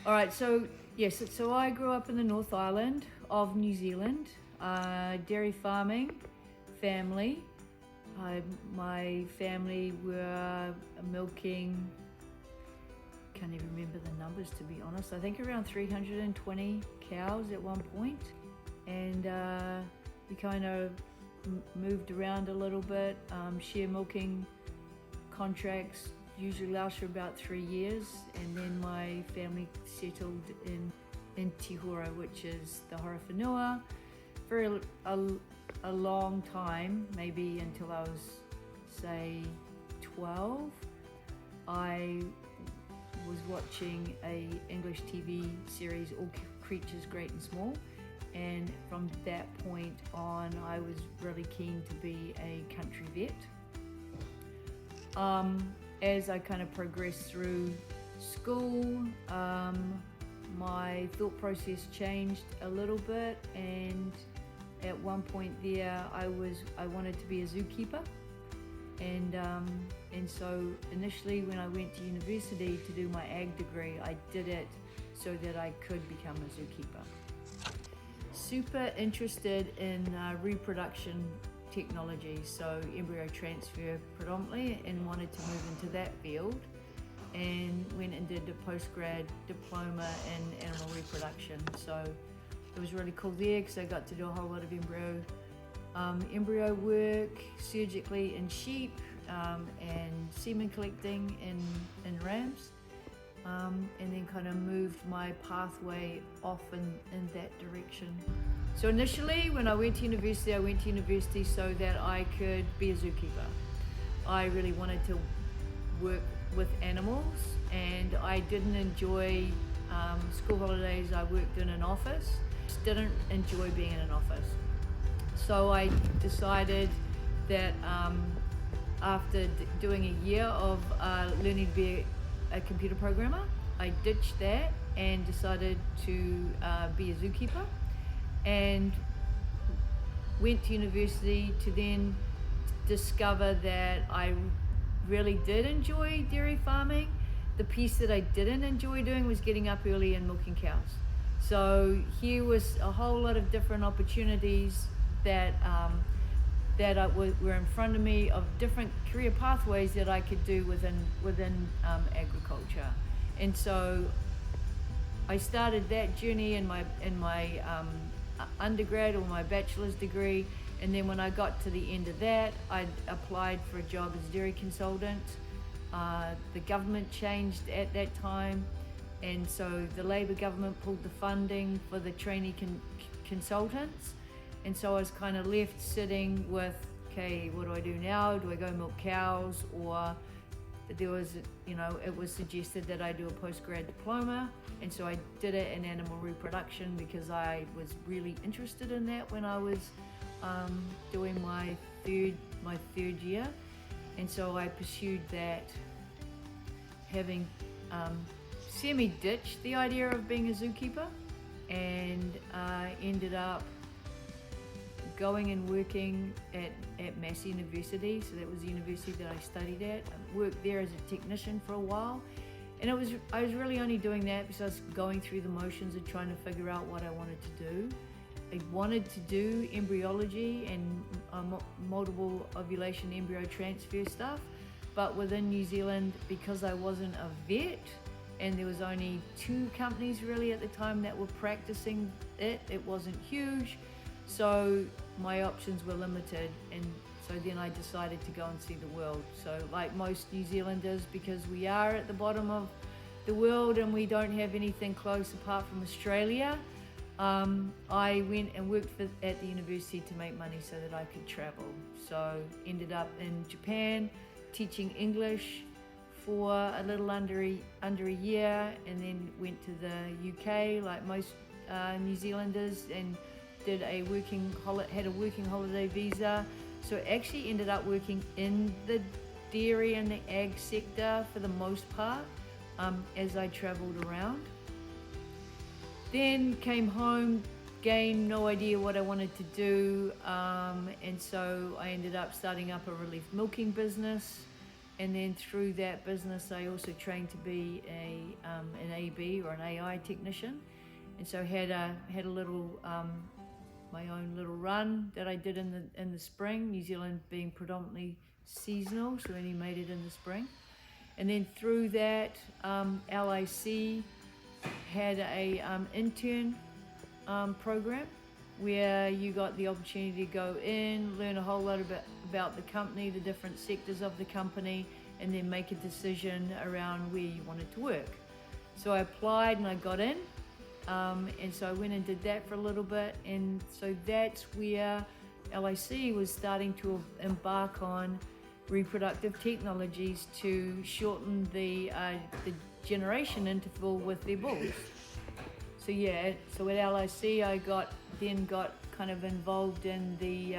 All right, so yes, so I grew up in the North Island of New Zealand, dairy farming family. My family were milking, can't even remember the numbers to be honest. I think around 320 cows at one point, and we kind of moved around a little bit. Share milking contracts usually last for about 3 years, and then my family settled in Tihora, which is the Horowhenua, for a long time, maybe until I was, say, 12. I was watching a English TV series, All Creatures Great and Small, and from that point on I was really keen to be a country vet. As I kind of progressed through school, my thought process changed a little bit, and at one point there I wanted to be a zookeeper, and so initially when I went to university to do my ag degree, I did it so that I could become a zookeeper. Super interested in reproduction technology, so embryo transfer predominantly, and wanted to move into that field, and went and did a postgrad diploma in animal reproduction. So it was really cool there because I got to do a whole lot of embryo work surgically in sheep, and semen collecting in rams, and then kind of moved my pathway off in that direction. So initially when I went to university so that I could be a zookeeper. I really wanted to work with animals, and I didn't enjoy school holidays. I worked in an office, just didn't enjoy being in an office. So I decided that after doing a year of learning to be a computer programmer, I ditched that and decided to be a zookeeper, and went to university to then discover that I really did enjoy dairy farming. The piece that I didn't enjoy doing was getting up early and milking cows. So here was a whole lot of different opportunities that were in front of me, of different career pathways that I could do within agriculture. And so I started that journey in my undergrad or my bachelor's degree, and then when I got to the end of that, I applied for a job as a dairy consultant. The government changed at that time, and so the Labor government pulled the funding for the trainee consultants, and so I was kind of left sitting with, okay, what do I do now? Do I go milk cows? Or there was, it was suggested that I do a postgrad diploma, and so I did it in animal reproduction because I was really interested in that when I was doing my third year. And so I pursued that, having semi-ditched the idea of being a zookeeper, and ended up going and working at Massey University. So that was the university that I studied at. I worked there as a technician for a while, and I was really only doing that because I was going through the motions of trying to figure out what I wanted to do. I wanted to do embryology and multiple ovulation embryo transfer stuff, but within New Zealand, because I wasn't a vet and there was only 2 companies really at the time that were practicing it, it wasn't huge, so my options were limited. And so then I decided to go and see the world. So like most New Zealanders, because we are at the bottom of the world and we don't have anything close apart from Australia, I went and worked at the university to make money so that I could travel. So ended up in Japan teaching English for a little under a year, and then went to the UK like most New Zealanders, and had a working holiday visa. So I actually ended up working in the dairy and the ag sector for the most part, as I traveled around. Then came home, gained no idea what I wanted to do, and so I ended up starting up a relief milking business, And then through that business, I also trained to be an AB or an AI technician, and so had a little my own little run that I did in the spring. New Zealand being predominantly seasonal, so only made it in the spring. And then through that, LIC had a intern program where you got the opportunity to go in, learn a whole lot about the company, the different sectors of the company, and then make a decision around where you wanted to work. So I applied and I got in, and so I went and did that for a little bit, and so that's where LIC was starting to embark on reproductive technologies to shorten the generation interval with their bulls. So yeah, so at LIC I got kind of involved in the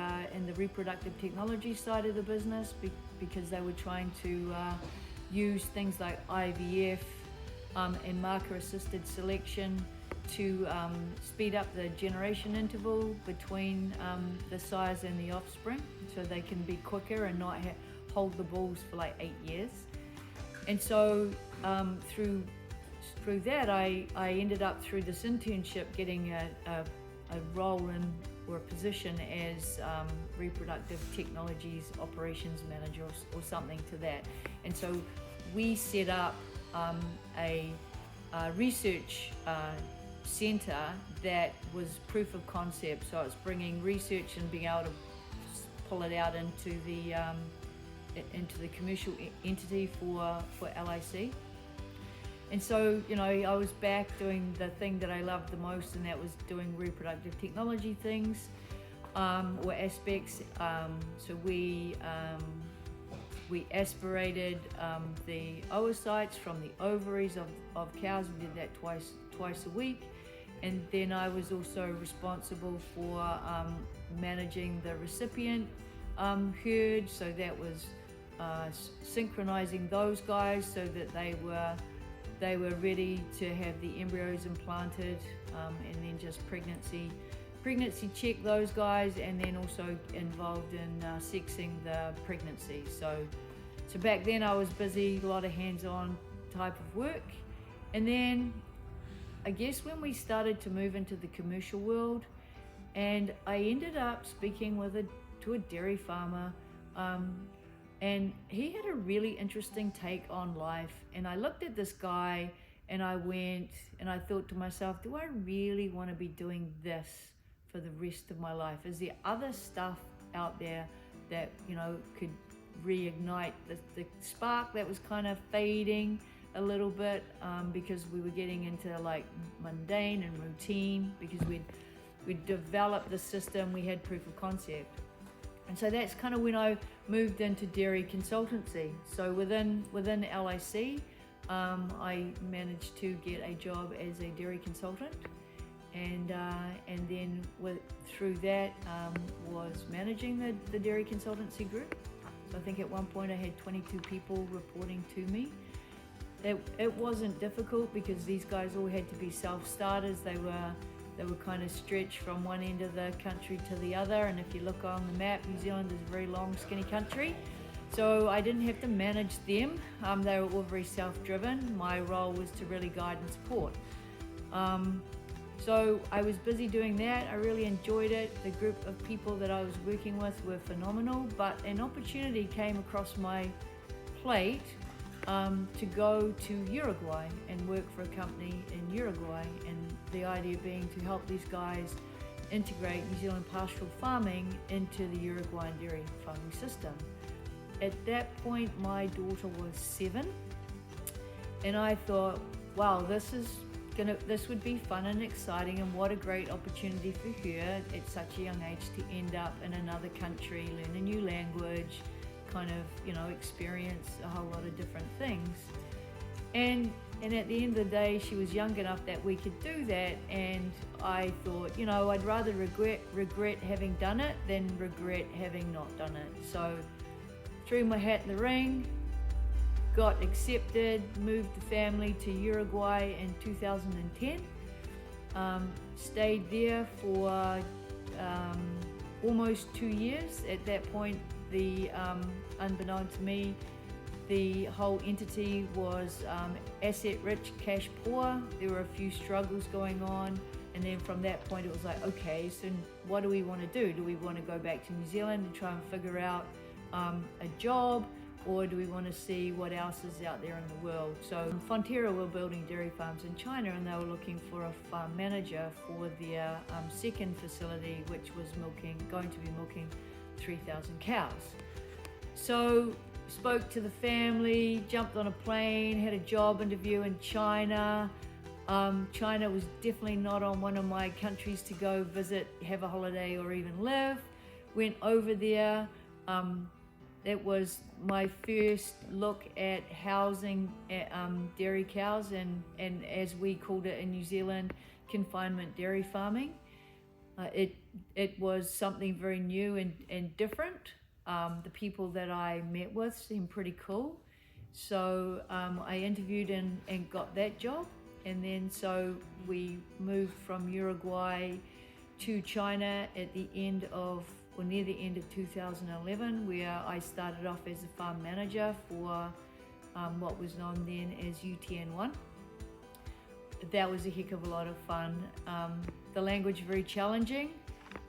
reproductive technology side of the business because they were trying to use things like IVF and marker-assisted selection to speed up the generation interval between the sires and the offspring, so they can be quicker and not hold the bulls for like 8 years. And so through that, I ended up through this internship getting a role in or a position as reproductive technologies operations manager or something to that. And so we set up a research center that was proof of concept. So it's bringing research and being able to pull it out into the commercial entity for LIC. And so, you know, I was back doing the thing that I loved the most, and that was doing reproductive technology things or aspects. So we aspirated the oocytes from the ovaries of cows. We did that twice a week. And then I was also responsible for managing the recipient herd. So that was synchronizing those guys so that they were ready to have the embryos implanted, and then just pregnancy check those guys, and then also involved in sexing the pregnancy. So back then I was busy, a lot of hands-on type of work. And then I guess when we started to move into the commercial world, and I ended up speaking to a dairy farmer, and he had a really interesting take on life. And I looked at this guy and I went and I thought to myself, do I really want to be doing this for the rest of my life? Is there other stuff out there that, you know, could reignite the spark that was kind of fading a little bit, because we were getting into like mundane and routine, because we'd developed the system, we had proof of concept. And so that's kind of when I moved into dairy consultancy. So within LIC, I managed to get a job as a dairy consultant, and then through that was managing the dairy consultancy group. So I think at one point I had 22 people reporting to me. It wasn't difficult because these guys all had to be self-starters. They were kind of stretched from one end of the country to the other, and if you look on the map, New Zealand is a very long, skinny country. So I didn't have to manage them. They were all very self-driven. My role was to really guide and support. So I was busy doing that. I really enjoyed it. The group of people that I was working with were phenomenal, but an opportunity came across my plate to go to Uruguay and work for a company in Uruguay, and the idea being to help these guys integrate New Zealand pastoral farming into the Uruguayan dairy farming system. At that point, my daughter was 7, and I thought, wow, this would be fun and exciting, and what a great opportunity for her at such a young age to end up in another country, learn a new language, kind of, you know, experience a whole lot of different things. And at the end of the day, she was young enough that we could do that, and I thought, you know, I'd rather regret having done it than regret having not done it. So threw my hat in the ring, got accepted, moved the family to Uruguay in 2010, stayed there for almost 2 years. At that point, unbeknown to me, the whole entity was asset rich, cash poor. There were a few struggles going on. And then from that point, it was like, okay, so what do we want to do? Do we want to go back to New Zealand and try and figure out a job? Or do we want to see what else is out there in the world? So Fonterra were building dairy farms in China, and they were looking for a farm manager for their second facility, which was going to be milking 3,000 cows. So spoke to the family, jumped on a plane, had a job interview in China. China was definitely not on one of my countries to go visit, have a holiday, or even live. Went over there. It was my first look at housing dairy cows and as we called it in New Zealand, confinement dairy farming. It was something very new and different. The people that I met with seemed pretty cool. So I interviewed and got that job. And then so we moved from Uruguay to China at the end of, or near the end of 2011, where I started off as a farm manager for what was known then as UTN1. That was a heck of a lot of fun. The language very challenging,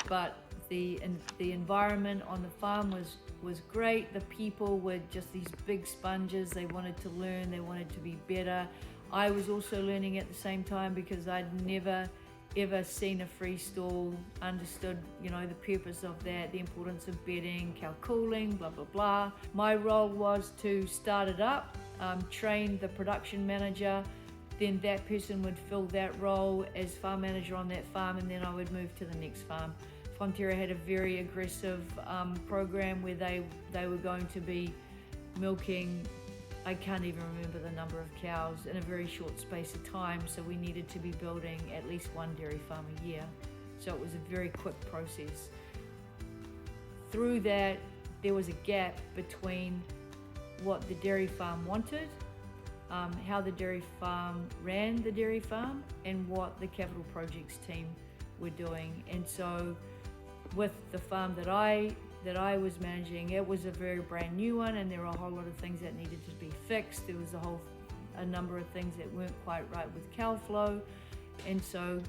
but the environment on the farm was great. The people were just these big sponges. They wanted to learn, they wanted to be better. I was also learning at the same time because I'd never ever seen a free stall, understood, the purpose of that, the importance of bedding, cow cooling, blah, blah, blah. My role was to start it up, train the production manager, then that person would fill that role as farm manager on that farm, and then I would move to the next farm. Fonterra had a very aggressive program where they were going to be milking, I can't even remember the number of cows, in a very short space of time, so we needed to be building at least one dairy farm a year. So it was a very quick process. Through that, there was a gap between what the dairy farm wanted, how the dairy farm ran the dairy farm, and what the capital projects team were doing. And so with the farm that I was managing, it was a very brand new one, and there were a whole lot of things that needed to be fixed. There was a number of things that weren't quite right with cow flow, and so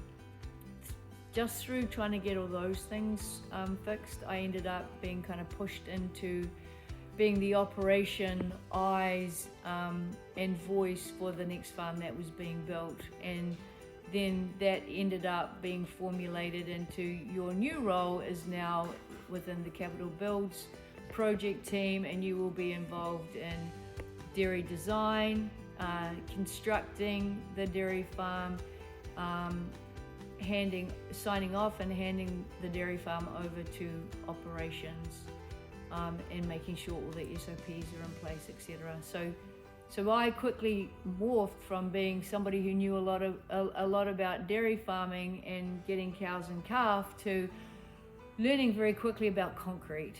just through trying to get all those things fixed, I ended up being kind of pushed into being the operation eyes and voice for the next farm that was being built. And then that ended up being formulated into your new role is now within the Capital Builds project team, and you will be involved in dairy design, constructing the dairy farm, signing off and handing the dairy farm over to operations, and making sure all the SOPs are in place, etc. So I quickly morphed from being somebody who knew a lot about dairy farming and getting cows and calf to learning very quickly about concrete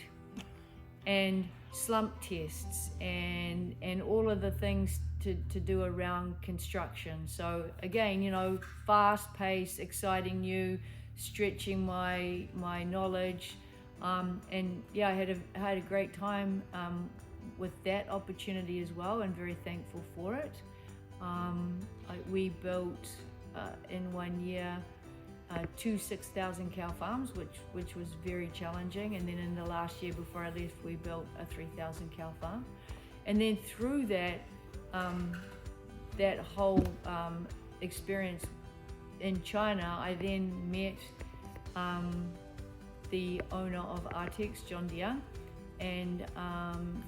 and slump tests and all of the things to do around construction. So again, fast-paced, exciting, new, stretching my knowledge, and yeah, I had a great time with that opportunity as well, and very thankful for it. We built in 1 year 2 6,000 cow farms, which was very challenging, and then in the last year before I left, we built a 3,000 cow farm. And then through that that whole experience in China, I then met the owner of Artex, John DeYoung, and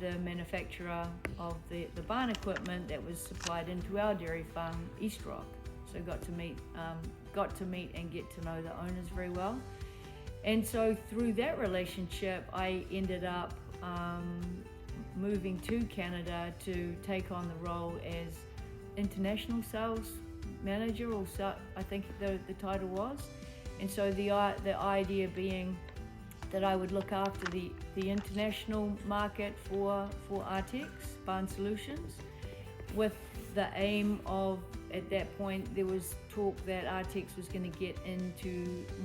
the manufacturer of the barn equipment that was supplied into our dairy farm, East Rock. So got to meet and get to know the owners very well. And so through that relationship, I ended up moving to Canada to take on the role as international sales manager, or so I think the title was. And so the idea being that I would look after the international market for Artex Barn Solutions, with the aim of, at that point, there was talk that Artex was going to get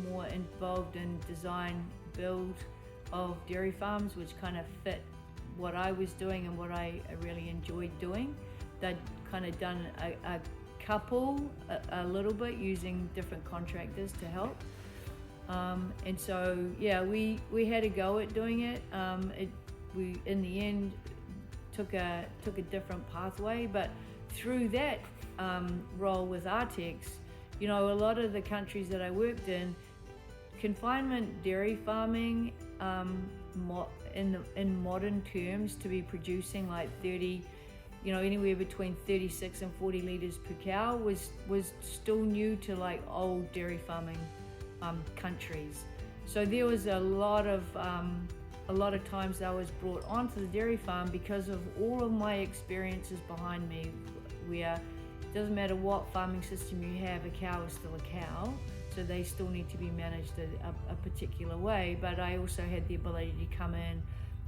more involved in design build of dairy farms, which kind of fit what I was doing and what I really enjoyed doing. They'd kind of done a couple, a little bit, using different contractors to help. And so, yeah, we had a go at doing it. We, in the end, took a different pathway, but through that role with Artex, you know, a lot of the countries that I worked in, confinement dairy farming, in modern terms, to be producing like 30, you know, anywhere between 36 and 40 litres per cow was still new to like old dairy farming countries. So there was a lot of times I was brought onto the dairy farm because of all of my experiences behind me, where it doesn't matter what farming system you have, a cow is still a cow, so they still need to be managed a particular way. But I also had the ability to come in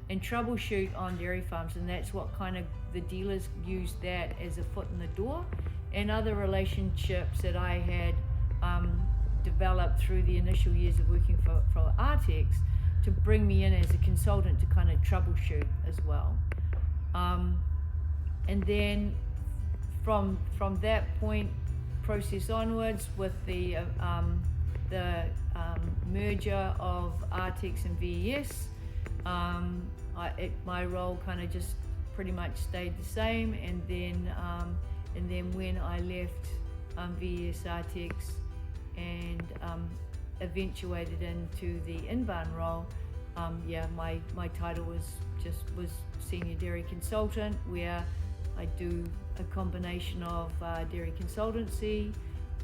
and troubleshoot on dairy farms, and that's what kind of the dealers used that as a foot in the door, and other relationships that I had developed through the initial years of working for Artex to bring me in as a consultant to kind of troubleshoot as well. And then from that point process onwards, with the merger of Artex and VES, my role kind of just pretty much stayed the same. And then when I left VES Artex and eventuated into the in-barn role, my title was senior dairy consultant, where I do a combination of dairy consultancy.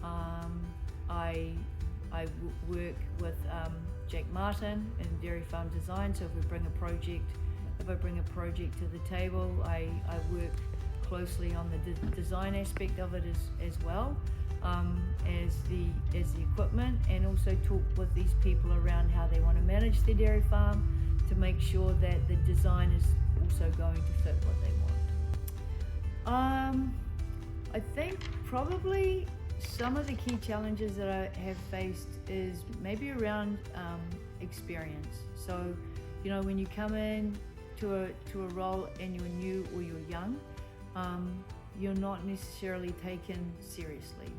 I work with Jack Martin in dairy farm design. So if I bring a project to the table, I work closely on the design aspect of it as well, as the equipment, and also talk with these people around how they want to manage their dairy farm to make sure that the design is also going to fit what they want. I think probably some of the key challenges that I have faced is maybe around experience. So, you know, when you come in to a role and you're new or you're young, you're not necessarily taken seriously.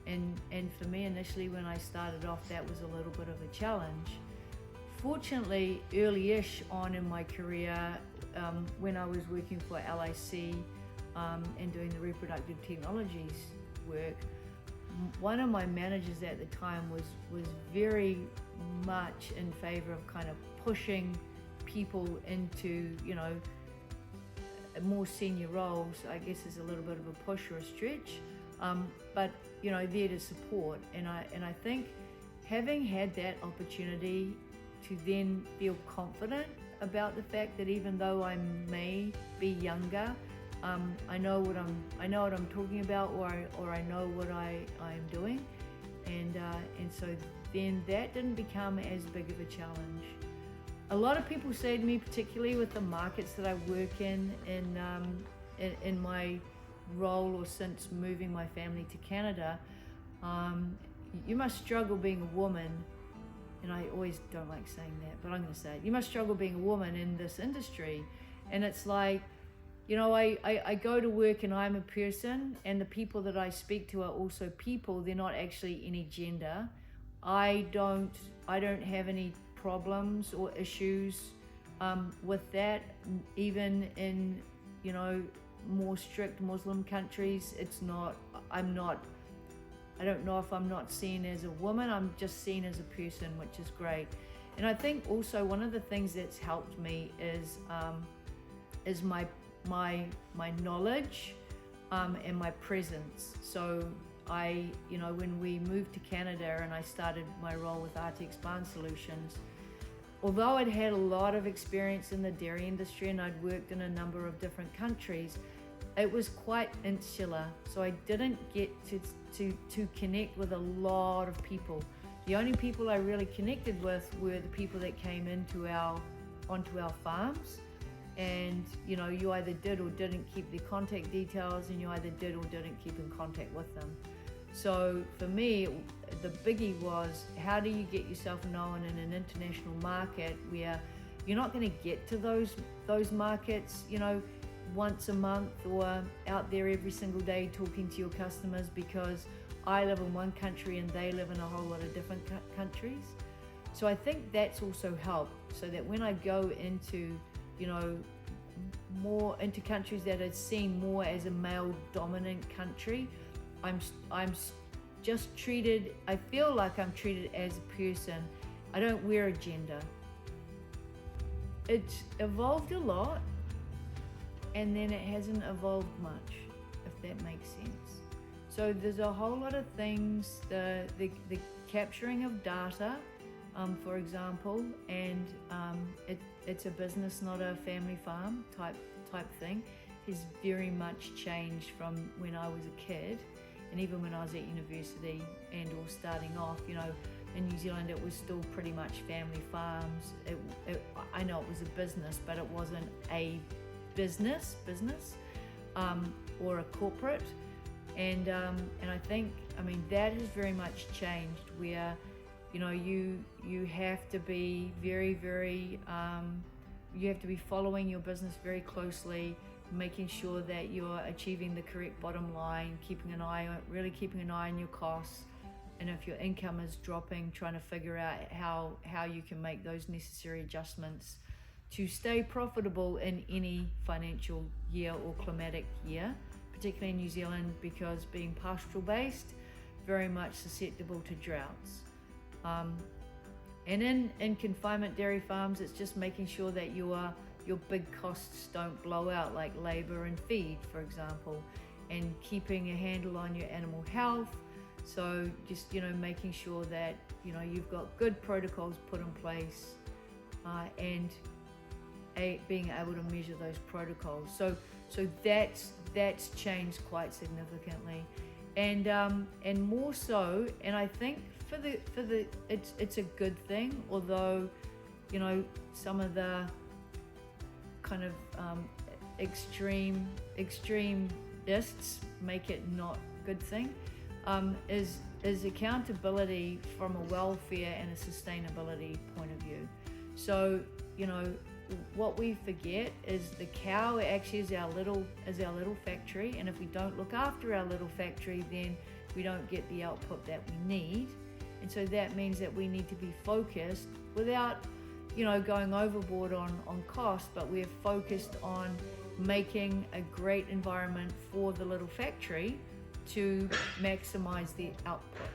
And for me, initially when I started off, that was a little bit of a challenge. Fortunately, early-ish on in my career, when I was working for LIC and doing the reproductive technologies work, one of my managers at the time was very much in favor of kind of pushing people into, you know, more senior roles. I guess is a little bit of a push or a stretch, but you know, there to support. And I think having had that opportunity to then feel confident about the fact that even though I may be younger, I know what I'm talking about, or I know what I am doing, and so then that didn't become as big of a challenge. A lot of people say to me, particularly with the markets that I work in my role, or since moving my family to Canada, you must struggle being a woman. And I always don't like saying that, but I'm going to say it. You must struggle being a woman in this industry. And it's like, you know, I go to work and I'm a person, and the people that I speak to are also people. They're not actually any gender. I don't have any problems or issues with that. Even in, you know, more strict Muslim countries, I don't know if I'm not seen as a woman, I'm just seen as a person, which is great. And I think also one of the things that's helped me is my knowledge and my presence. So you know, when we moved to Canada and I started my role with Artex Barn Solutions, although I'd had a lot of experience in the dairy industry and I'd worked in a number of different countries, it was quite insular. So I didn't get to connect with a lot of people. The only people I really connected with were the people that came onto our farms. And you know, you either did or didn't keep their contact details, and you either did or didn't keep in contact with them. So for me, the biggie was, how do you get yourself known in an international market where you're not going to get to those markets, you know, once a month or out there every single day talking to your customers, because I live in one country and they live in a whole lot of different countries. So I think that's also helped, so that when I go into, you know, more into countries that are seen more as a male dominant country, I'm just treated, I feel like I'm treated as a person. I don't wear a gender. It's evolved a lot, and then it hasn't evolved much, if that makes sense. So there's a whole lot of things, the capturing of data, for example, and it's a business, not a family farm type thing, has very much changed from when I was a kid, and even when I was at university and or starting off, you know, in New Zealand it was still pretty much family farms. I know it was a business, but it wasn't a business, or a corporate, and I think, I mean, that has very much changed, where, you know, you have to be very you have to be following your business very closely, making sure that you're achieving the correct bottom line, keeping an eye on your costs, and if your income is dropping, trying to figure out how you can make those necessary adjustments to stay profitable in any financial year or climatic year, particularly in New Zealand, because being pastoral based, very much susceptible to droughts. And in confinement dairy farms, it's just making sure that your big costs don't blow out, like labor and feed, for example, and keeping a handle on your animal health. So just, you know, making sure that, you know, you've got good protocols put in place, and being able to measure those protocols. So that's changed quite significantly, and more so, and I think for the it's a good thing, although, you know, some of the kind of extremists make it not a good thing, is accountability from a welfare and a sustainability point of view. So, you know, what we forget is the cow actually is our little factory, and if we don't look after our little factory, then we don't get the output that we need. And so that means that we need to be focused without, you know, going overboard on cost, but we're focused on making a great environment for the little factory to maximize the output.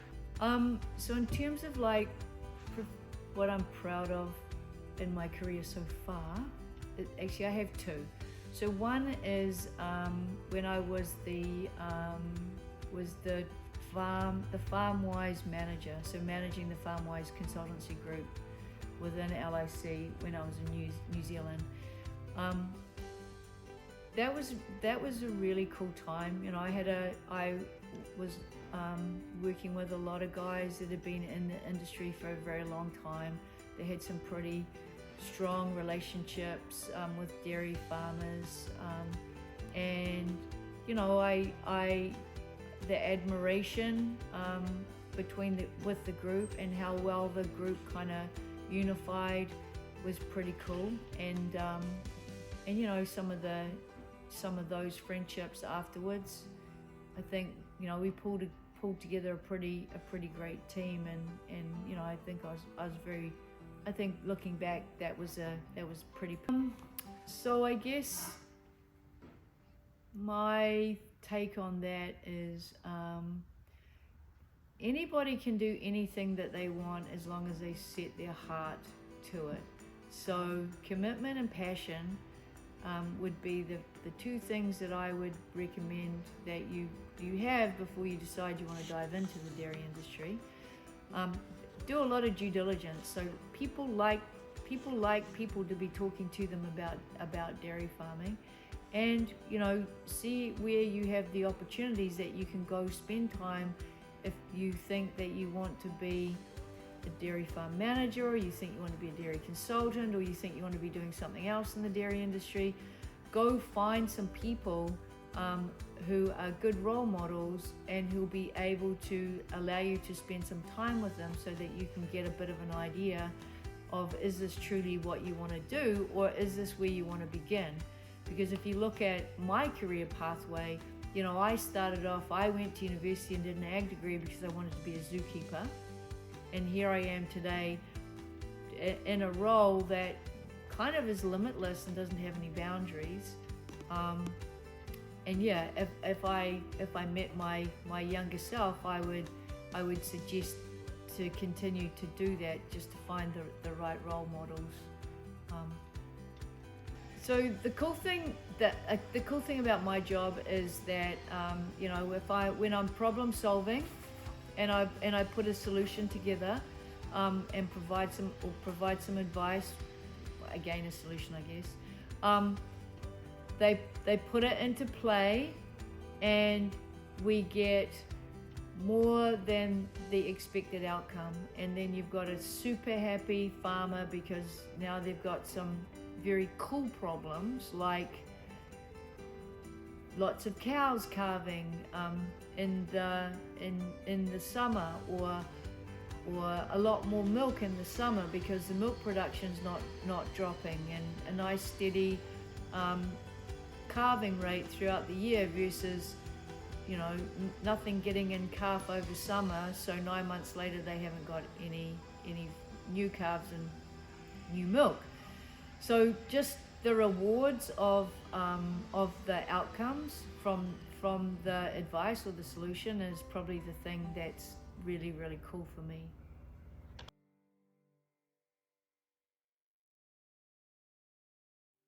So in terms of like what I'm proud of in my career so far, actually I have two. So one is when I was the FarmWise manager, so managing the FarmWise consultancy group within LIC when I was in New Zealand. That was a really cool time. You know, I was working with a lot of guys that had been in the industry for a very long time. They had some pretty strong relationships with dairy farmers, and you know, the admiration with the group and how well the group kind of unified was pretty cool, and you know, some of those friendships afterwards, I think, you know, we pulled together a pretty great team, and you know, I think looking back, that was pretty. So I guess my take on that is anybody can do anything that they want as long as they set their heart to it. So commitment and passion would be the two things that I would recommend that you have before you decide you want to dive into the dairy industry. Do a lot of due diligence. So people like people to be talking to them about dairy farming, and you know, see where you have the opportunities that you can go spend time. If you think that you want to be a dairy farm manager, or you think you want to be a dairy consultant, or you think you want to be doing something else in the dairy industry, go find some people who are good role models and who'll be able to allow you to spend some time with them, so that you can get a bit of an idea of is this truly what you want to do, or is this where you want to begin? Because if you look at my career pathway, you know, I started off, I went to university and did an ag degree because I wanted to be a zookeeper. And here I am today in a role that kind of is limitless and doesn't have any boundaries. And yeah, if I met my younger self, I would suggest to continue to do that, just to find the right role models. So the cool thing about my job is that you know, when I'm problem solving, and I put a solution together, and provide some advice, again a solution I guess. They put it into play, and we get more than the expected outcome, and then you've got a super happy farmer because now they've got some very cool problems, like lots of cows calving in the summer, or a lot more milk in the summer because the milk production's not dropping, and a nice steady calving rate throughout the year versus, you know, nothing getting in calf over summer, so 9 months later they haven't got any new calves and new milk. So just the rewards of the outcomes from the advice or the solution is probably the thing that's really, really cool for me.